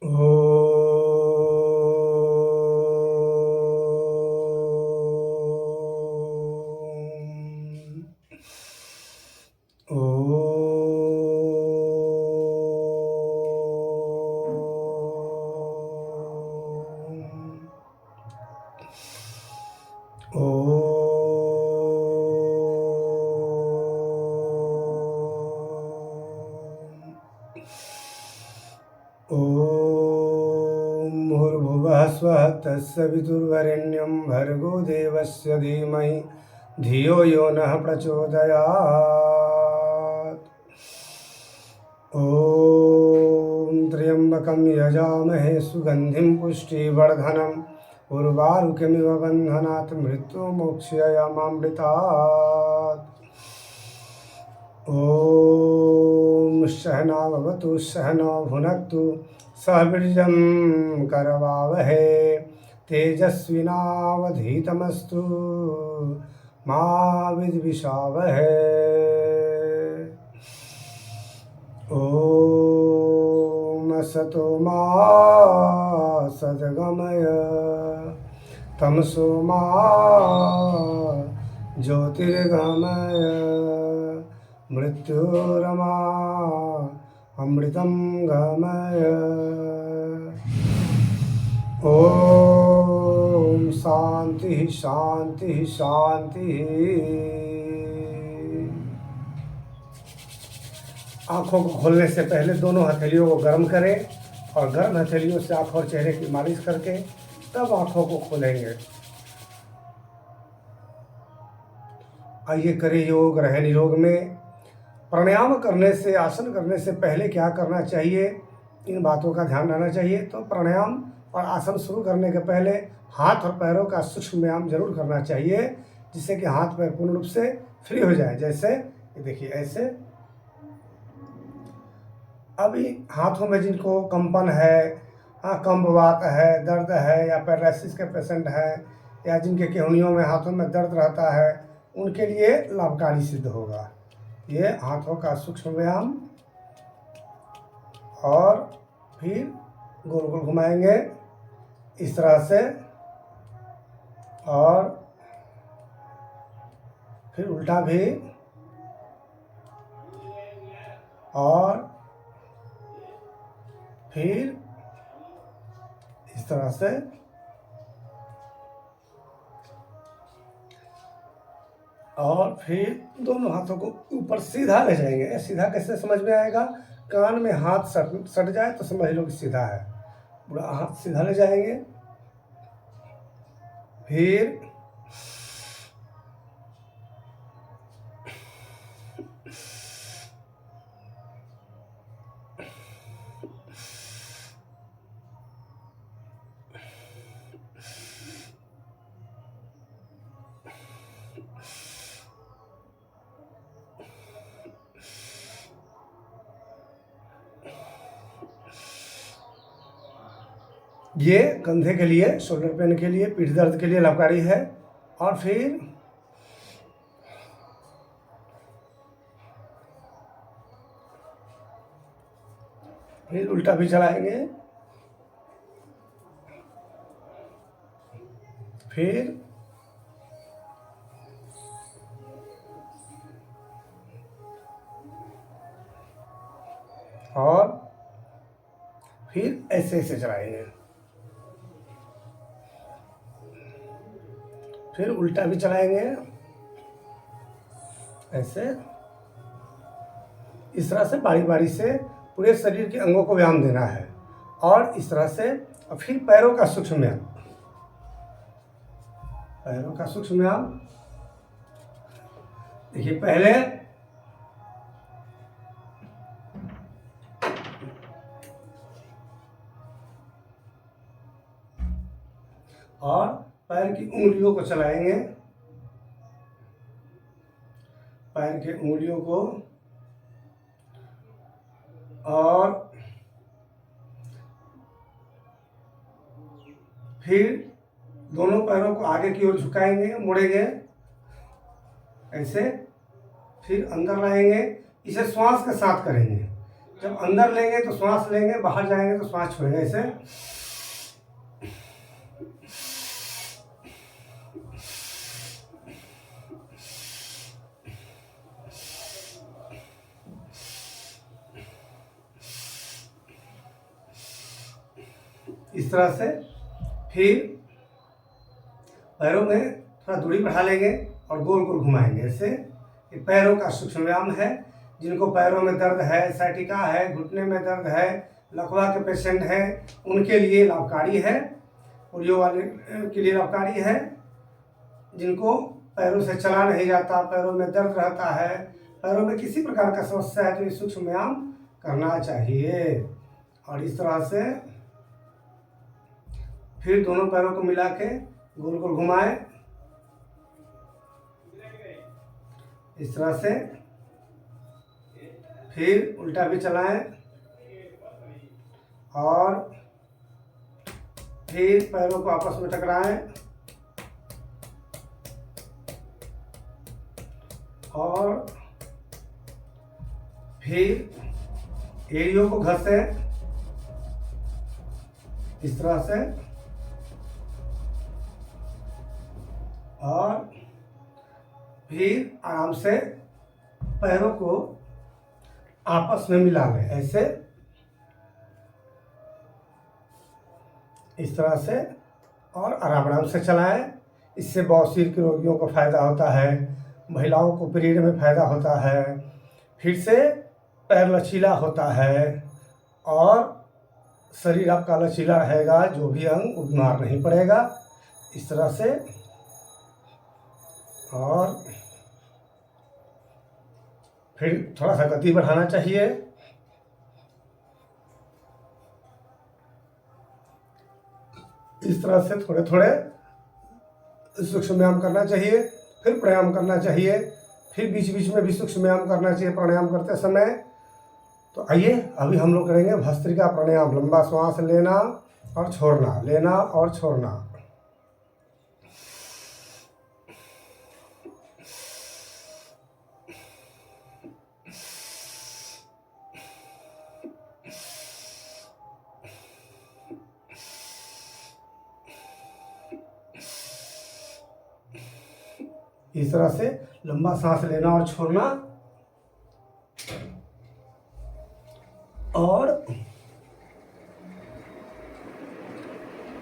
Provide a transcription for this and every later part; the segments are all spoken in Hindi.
ॐ भूर्भुवः स्वः तत्सवितुर्वरेण्यं भर्गो देवस्य धीमहि धियो यो नः प्रचोदयात्। ॐ त्र्यम्बकं यजामहे सुगन्धिं पुष्टिवर्धनम् उर्वारुकमिव बन्धनात् मृत्युमोक्षयमामृतात्। ॐ सहना भवतु सहनौ भुनक्तु सह वीर्यं करवावहै तेजस्विनावधीतमस्तु मा विद्विषावहै। ॐ असतो मा सद्गमय तमसो मा ज्योतिर्गमय मृत्युरमा अमृतं गमय। ओम शांति शांति शांति। आँखों को खोलने से पहले दोनों हथेलियों को गर्म करें और गर्म हथेलियों से आँखों और चेहरे की मालिश करके तब आँखों को खोलेंगे। आइए करें योग रहे निरोग में। प्राणायाम करने से, आसन करने से पहले क्या करना चाहिए, इन बातों का ध्यान रहना चाहिए। तो प्राणायाम और आसन शुरू करने के पहले हाथ और पैरों का सूक्ष्म व्यायाम जरूर करना चाहिए, जिससे कि हाथ पैर पूर्ण रूप से फ्री हो जाए। जैसे ये देखिए, ऐसे अभी हाथों में जिनको कंपन है, कंबवात है, दर्द है, या पैरालिसिस के पेशेंट है, या जिनके केहनियों में हाथों में दर्द रहता है, उनके लिए लाभकारी सिद्ध होगा ये हाथों का सूक्ष्म व्यायाम। और फिर गोल गोल घुमाएंगे इस तरह से, और फिर उल्टा भी, और फिर इस तरह से, और फिर दोनों हाथों को ऊपर सीधा ले जाएंगे। सीधा कैसे समझ में आएगा, कान में हाथ सट जाए तो समझ लो कि सीधा है। पूरा हाथ सीधा ले जाएंगे। फिर ये कंधे के लिए, शोल्डर पेन के लिए, पीठ दर्द के लिए लाभकारी है। और फिर उल्टा भी चलाएंगे। फिर और फिर ऐसे ऐसे चलाएंगे। फिर उल्टा भी चलाएंगे ऐसे। इस तरह से बारी बारी से पूरे शरीर के अंगों को व्यायाम देना है। और इस तरह से फिर पैरों का सूक्ष्म व्यायाम, पैरों का सूक्ष्म व्यायाम। देखिए, पहले और पैर की उंगलियों को चलाएंगे, पैर के उंगलियों को, और फिर दोनों पैरों को आगे की ओर झुकाएंगे, मुड़ेंगे ऐसे। फिर अंदर लाएंगे। इसे श्वास के साथ करेंगे। जब अंदर लेंगे तो श्वास लेंगे, बाहर जाएंगे तो श्वास छोड़ेंगे। ऐसे इस तरह से फिर पैरों में थोड़ा दूरी बढ़ा लेंगे और गोल गोल घुमाएंगे। ऐसे ये पैरों का सूक्ष्म व्यायाम है। जिनको पैरों में दर्द है, साइटिका है, घुटने में दर्द है, लकवा के पेशेंट हैं, उनके लिए लाभकारी है। पोलियो वाले के लिए लाभकारी है। जिनको पैरों से चला नहीं जाता, पैरों में दर्द रहता है, पैरों में किसी प्रकार का समस्या है, तो ये सूक्ष्म व्यायाम करना चाहिए। और इस तरह से फिर दोनों पैरों को मिला के गोल गोल घुमाएं। इस तरह से फिर उल्टा भी चलाएं और फिर पैरों को आपस में टकराएं और फिर एड़ियों को घसें इस तरह से और फिर आराम से पैरों को आपस में मिला लें। ऐसे इस तरह से और आराम आराम से चलाएं। इससे बवासीर के रोगियों को फ़ायदा होता है, महिलाओं को पीरियड में फ़ायदा होता है, फिर से पैर लचीला होता है और शरीर आपका लचीला रहेगा, जो भी अंग वो बीमार नहीं पड़ेगा। इस तरह से और फिर थोड़ा सा गति बढ़ाना चाहिए। इस तरह से थोड़े थोड़े सूक्ष्म व्यायाम करना चाहिए, फिर प्राणायाम करना चाहिए, फिर बीच बीच में भी सूक्ष्म व्यायाम करना चाहिए प्राणायाम करते समय। तो आइए अभी हम लोग करेंगे भस्त्रिका प्राणायाम। लंबा श्वास लेना और छोड़ना, लेना और छोड़ना। इस तरह से लंबा सांस लेना और छोड़ना और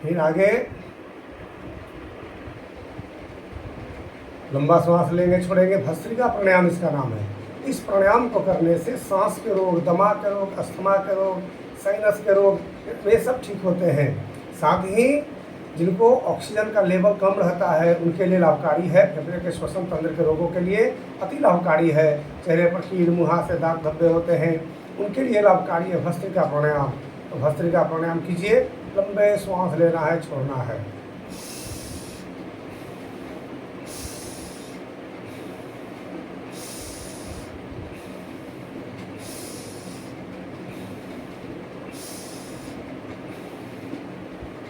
फिर आगे लंबा सांस लेंगे, छोड़ेंगे। भस्त्रिका प्राणायाम इसका नाम है। इस प्राणायाम को करने से सांस के रोग, दमा के रोग, अस्थमा के रोग, साइनस के रोग, वे सब ठीक होते हैं। साथ ही जिनको ऑक्सीजन का लेवल कम रहता है उनके लिए लाभकारी है। फेफड़े के श्वसन तंत्र के रोगों के लिए अति लाभकारी है। चेहरे पर कीड़, मुहासे, दाग धब्बे होते हैं, उनके लिए लाभकारी है भस्त्रिका प्राणायाम। तो भस्त्रिका प्राणायाम कीजिए। लंबे श्वास लेना है, छोड़ना है।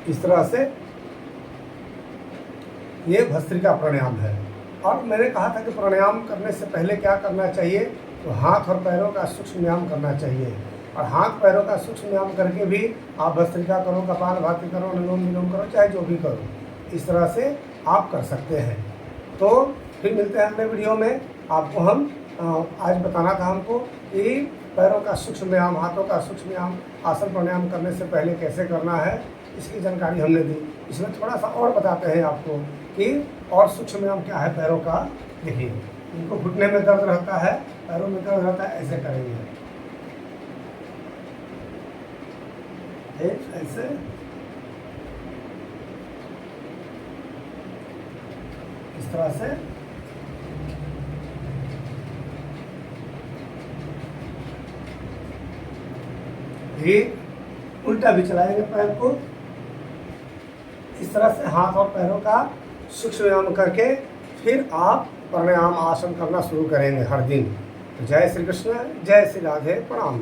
इस तरह से ये भस्त्रिका प्राणायाम है। और मैंने कहा था कि प्राणायाम करने से पहले क्या करना चाहिए, तो हाथ और पैरों का सूक्ष्म व्यायाम करना चाहिए। और हाथ पैरों का सूक्ष्म व्यायाम करके भी आप भस्त्रिका करो, कपालभाति करो, अनुलोम विलोम करो, चाहे जो भी करो, इस तरह से आप कर सकते हैं। तो फिर मिलते हैं अगले वीडियो में। आपको हम आज बताना था हमको कि पैरों का सूक्ष्म व्यायाम, हाथों का सूक्ष्म व्यायाम आसन प्राणायाम करने से पहले कैसे करना है, इसकी जानकारी हमने दी। इसमें थोड़ा सा और बताते हैं आपको कि और सूक्ष्म व्यायाम क्या है पैरों का। देखिए, इनको घुटने में दर्द रहता है, पैरों में दर्द रहता है, ऐसे करेंगे। ऐसे इस तरह से फिर उल्टा भी चलाएंगे पैर को। इस तरह से हाथ और पैरों का सूक्ष्म व्यायाम करके फिर आप प्राणायाम आसन करना शुरू करेंगे हर दिन। तो जय श्री कृष्ण, जय श्री राधे, प्रणाम।